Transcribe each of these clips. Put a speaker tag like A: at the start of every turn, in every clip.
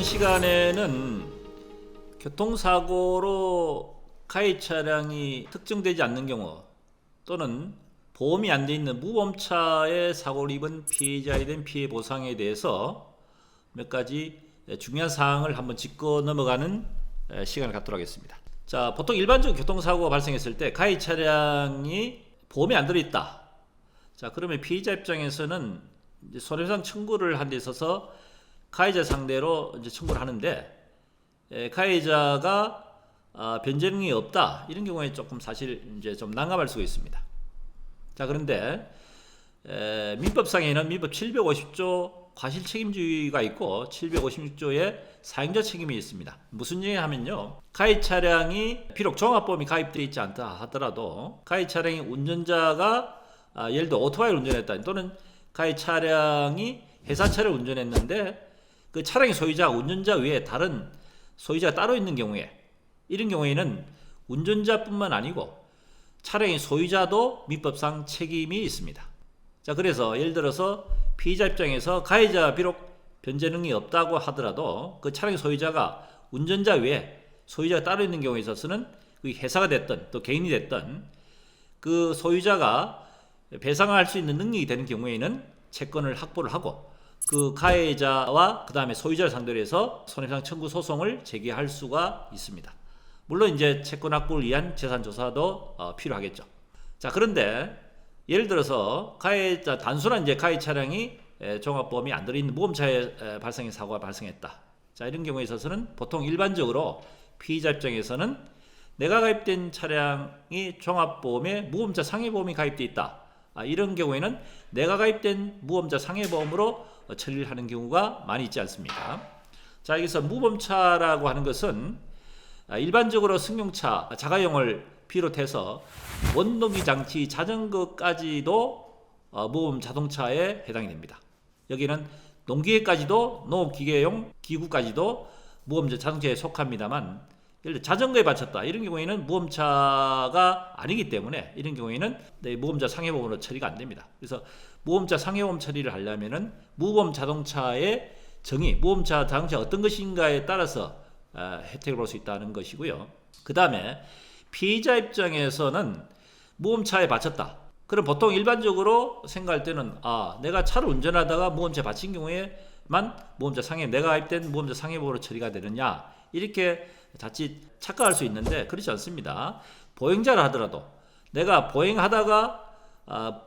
A: 이번 시간에는 교통사고로 가해 차량이 특정되지 않는 경우 또는 보험이 안 돼 있는 무보험차에 사고를 입은 피해자에 대한 피해 보상에 대해서 몇 가지 중요한 사항을 한번 짚고 넘어가는 시간을 갖도록 하겠습니다. 자, 보통 일반적으로 교통사고가 발생했을 때 가해 차량이 보험이 안 들어있다. 자, 그러면 피해자 입장에서는 이제 손해배상 청구를 한 데 있어서 가해자 상대로 이제 청구를 하는데, 가해자가 변제능력이 없다 이런 경우에 조금 사실 이제 좀 난감할 수가 있습니다. 자, 그런데 민법상에는 민법 750조 과실 책임주의가 있고 756조에 사용자 책임이 있습니다. 무슨 얘기 하면요, 가해 차량이 비록 종합보험이 가입되어 있지 않다 하더라도 가해 차량의 운전자가 예를 들어 오토바이를 운전했다 또는 가해 차량이 회사 차를 운전했는데 그 차량의 소유자가 운전자 외에 다른 소유자가 따로 있는 경우에, 이런 경우에는 운전자뿐만 아니고 차량의 소유자도 민법상 책임이 있습니다. 자, 그래서 예를 들어서 피의자 입장에서 가해자가 비록 변제 능력이 없다고 하더라도 그 차량의 소유자가 운전자 외에 소유자가 따로 있는 경우에 있어서는 그 회사가 됐든 또 개인이 됐든 그 소유자가 배상할 수 있는 능력이 되는 경우에는 채권을 확보를 하고 그 가해자와 그 다음에 소유자를 상대로 해서 손해배상 청구 소송을 제기할 수가 있습니다. 물론 이제 채권 확보를 위한 재산 조사도 필요하겠죠. 자, 그런데 예를 들어서 가해자 단순한 이제 가해 차량이 종합보험이 안 들어있는 무보험차에 발생한 사고가 발생했다. 자, 이런 경우에 있어서는 보통 일반적으로 피의자 입장에서는 내가 가입된 차량이 종합보험에 무보험차 상해보험이 가입되어 있다. 이런 경우에는 내가 가입된 무보험차 상해보험으로 처리를 하는 경우가 많이 있지 않습니까? 자, 여기서 무보험차라고 하는 것은 일반적으로 승용차, 자가용을 비롯해서 원동기 장치, 자전거까지도 무보험 자동차에 해당이 됩니다. 여기는 농기계까지도, 농업기계용 기구까지도 무보험자 자동차에 속합니다만, 예를 들어 자전거에 바쳤다 이런 경우에는 무보험차가 아니기 때문에 이런 경우에는 무보험자 상해보험으로 처리가 안 됩니다. 그래서 무보험자 상해보험 처리를 하려면은 무보험 자동차의 정의, 무보험자 자동차 어떤 것인가에 따라서 혜택을 볼 수 있다는 것이고요. 그 다음에 피의자 입장에서는 무보험차에 바쳤다. 그럼 보통 일반적으로 생각할 때는 내가 차를 운전하다가 무보험차에 바친 경우에만 무보험자 상해, 내가 가입된 무보험자 상해보험으로 처리가 되느냐, 이렇게 자칫 착각할 수 있는데 그렇지 않습니다. 보행자를 하더라도 내가 보행하다가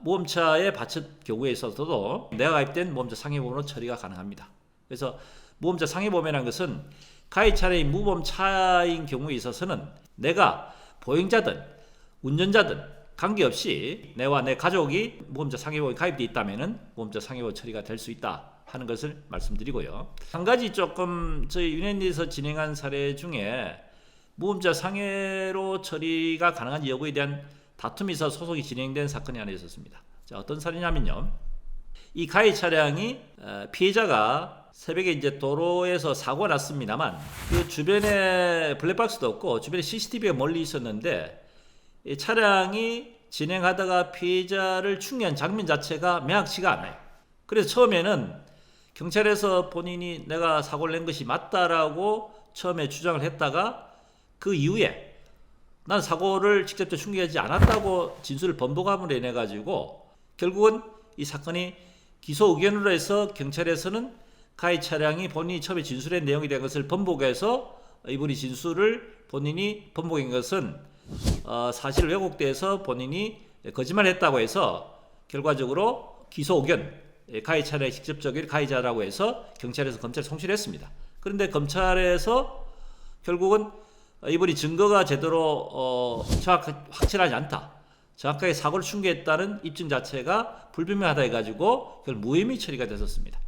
A: 무보험차에 바친 경우에 있어서도 내가 가입된 무보험자 상해보험으로 처리가 가능합니다. 그래서 무보험자 상해보험이라는 것은 가해 차량이 무보험차인 경우에 있어서는 내가 보행자든 운전자든 관계없이 내와 내 가족이 무보험자 상해보험에 가입되어 있다면 무보험자 상해보험 처리가 될 수 있다 하는 것을 말씀드리고요. 한 가지 조금 저희 유네티에서 진행한 사례 중에 무보험자 상해로 처리가 가능한 여부에 대한 다툼이 있어 소송이 진행된 사건이 하나 있었습니다. 자, 어떤 사례냐면요, 이 가해 차량이 피해자가 새벽에 이제 도로에서 사고가 났습니다만 그 주변에 블랙박스도 없고 주변에 CCTV가 멀리 있었는데 이 차량이 진행하다가 피해자를 충격한 장면 자체가 명확치가 않아요. 그래서 처음에는 경찰에서 본인이 내가 사고를 낸 것이 맞다라고 처음에 주장을 했다가 그 이후에 난 사고를 직접적으로 충격하지 않았다고 진술을 번복함으로 인해 가지고 결국은 이 사건이 기소 의견으로 해서 경찰에서는 가해 차량이 본인이 처음에 진술한 내용에 대한 것을 번복해서 이분이 진술을 본인이 번복한 것은 사실 왜곡돼서 본인이 거짓말했다고 해서 결과적으로 기소 의견, 가해 차량의 직접적인 가해자라고 해서 경찰에서 검찰에 송치를 했습니다. 그런데 검찰에서 결국은 이분이 증거가 제대로 확실하지 않다, 정확하게 사고를 충격했다는 입증 자체가 불분명하다 해가지고 결국 무혐의 처리가 됐었습니다.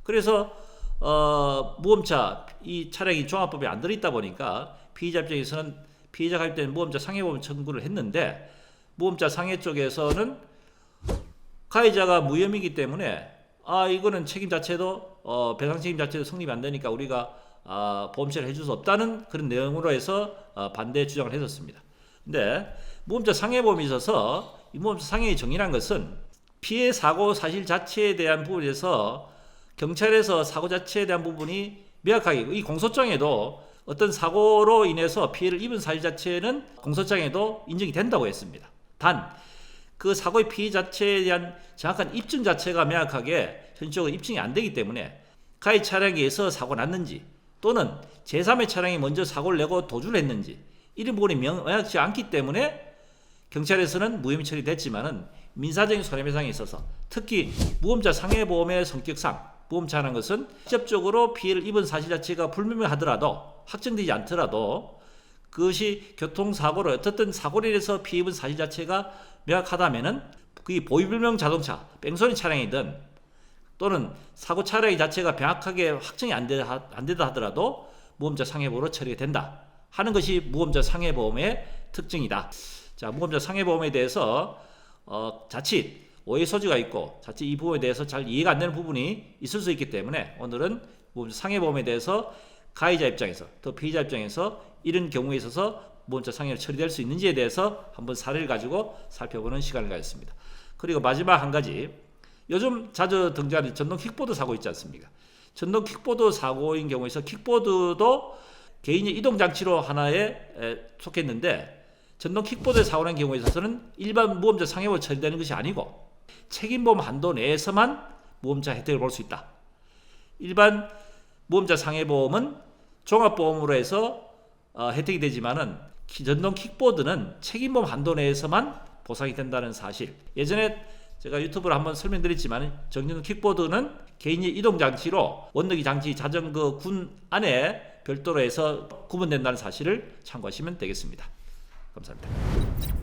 A: 그래서 무보험차 이 차량이 종합보험에 안 들어있다 보니까 피의자 입장에서는 피의자가 가입된 무보험자 상해보험 청구를 했는데 무보험자 상해 쪽에서는 가해자가 무혐의이기 때문에 이거는 책임 자체도 배상 책임 자체도 성립이 안 되니까 우리가 보험처리를 해줄 수 없다는 그런 내용으로 해서 반대 주장을 했었습니다. 근데 무보험자 상해보험이 있어서 이 무보험자 상해의 정의란 것은 피해 사고 사실 자체에 대한 부분에서 경찰에서 사고 자체에 대한 부분이 명확하게 이 공소장에도 어떤 사고로 인해서 피해를 입은 사실 자체는 공소장에도 인정이 된다고 했습니다. 단 그 사고의 피해 자체에 대한 정확한 입증 자체가 명확하게 현실적으로 입증이 안 되기 때문에 가해 차량에 의해서 사고가 났는지 또는 제3의 차량이 먼저 사고를 내고 도주를 했는지 이런 부분이 명확치 않기 때문에 경찰에서는 무혐의 처리됐지만은 민사적인 손해배상에 있어서 특히 무보험자 상해보험의 성격상 무보험자라는 것은 직접적으로 피해를 입은 사실 자체가 불명하더라도 확정되지 않더라도 그것이 교통사고로 어떻든 사고로 인해서 피해 입은 사실 자체가 명확하다면은 그게 보이불명 자동차, 뺑소니 차량이든 또는 사고 차량 자체가 명확하게 확정이 안 되다 하더라도 무보험자 상해보험으로 처리가 된다 하는 것이 무보험자 상해보험의 특징이다. 자, 무보험자 상해보험에 대해서 자칫 오해 소지가 있고 자칫 이 부분에 대해서 잘 이해가 안 되는 부분이 있을 수 있기 때문에 오늘은 무보험자 상해보험에 대해서 가해자 입장에서 또 피해자 입장에서 이런 경우에 있어서 무보험자 상해로 처리될 수 있는지에 대해서 한번 사례를 가지고 살펴보는 시간을 가졌습니다. 그리고 마지막 한 가지, 요즘 자주 등장하는 전동 킥보드 사고 있지 않습니까? 전동 킥보드 사고인 경우에서 킥보드도 개인의 이동장치로 하나에 속했는데 전동 킥보드 사고의 경우에 있어서는 일반 무보험자 상해보험 처리되는 것이 아니고 책임보험 한도 내에서만 무보험자 혜택을 볼 수 있다. 일반 무보험자 상해보험은 종합보험으로 해서 혜택이 되지만은 전동 킥보드는 책임보험 한도 내에서만 보상이 된다는 사실. 예전에 제가 유튜브로 한번 설명드렸지만 전동 킥보드는 개인의 이동장치로 원동기 장치 자전거 군 안에 별도로 해서 구분된다는 사실을 참고하시면 되겠습니다. 감사합니다.